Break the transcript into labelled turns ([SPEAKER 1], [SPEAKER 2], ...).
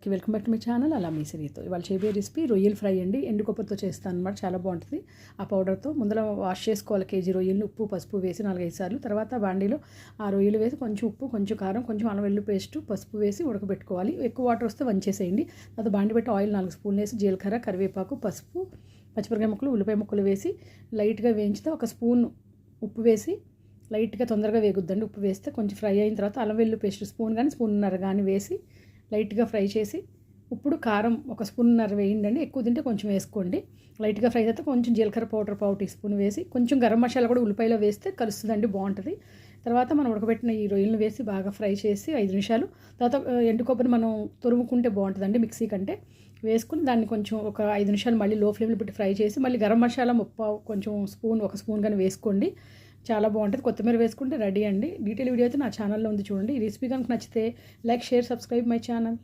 [SPEAKER 1] అందరికీ welcome back to my channel అలా మీ సిరితో. ఇవాళ చేయబోయే రెసిపీ రొయ్యల ఫ్రై అండి. ఎండు కొబ్బరితో చేస్తాను అనమాట. చాలా బాగుంటుంది. ఆ పౌడర్తో ముందర వాష్ చేసుకోవాలి కేజీ రొయ్యలు. ఉప్పు పసుపు వేసి 4-5 సార్లు. తర్వాత బాండీలో ఆ రొయ్యలు వేసి కొంచెం ఉప్పు, కొంచెం కారం, కొంచెం అల్లం వెల్లుల్లి పేస్ట్, పసుపు వేసి ఉడకబెట్టుకోవాలి. ఎక్కువ వాటర్ వస్తే వంచేసేయండి. తర్వాత బాండి పెట్టి ఆయిల్ 4 స్పూన్లు వేసి జీలకర్ర, కరివేపాకు, పసుపు, పచ్చిమిరపకాయ ముక్కలు, ఉల్లిపాయ ముక్కలు వేసి లైట్గా వేయించితే 1 స్పూన్ ఉప్పు వేసి లైట్గా తొందరగా వేగుద్దండి. ఉప్పు వేస్తే కొంచెం ఫ్రై అయిన తర్వాత అల్లం వెల్లుల్లి పేస్ట్ స్పూన్ కానీ స్పూన్నర కానీ వేసి లైట్గా ఫ్రై చేసి ఇప్పుడు కారం 1 స్పూన్నర వేయండి. ఎక్కువ తింటే కొంచెం వేసుకోండి. లైట్గా ఫ్రై అయితే కొంచెం జీలకర్ర పౌడర్ 1 టీ స్పూన్ వేసి కొంచెం గరం మసాలా కూడా ఉల్లిపాయలో వేస్తే కలుస్తుందండి, బాగుంటుంది. తర్వాత మనం ఉడకబెట్టిన ఈ రొయ్యలను వేసి బాగా ఫ్రై చేసి 5 నిమిషాలు తర్వాత ఎండు కొబ్బరి మనం తురుముకుంటే బాగుంటుందండి మిక్సీ కంటే. వేసుకుని దాన్ని కొంచెం ఒక 5 నిమిషాలు మళ్ళీ లో ఫ్లేమ్లో పెట్టి ఫ్రై చేసి మళ్ళీ గరం మసాలా కొంచెం 1 స్పూన్ కానీ వేసుకోండి. చాలా బాగుంటుంది. కొత్తిమీర వేసుకుంటే రెడీ అండి. డీటెయిల్ వీడియో అయితే నా ఛానల్లో ఉంది, చూడండి. ఈ రెసిపీ కనుక నచ్చితే like, share, subscribe my channel.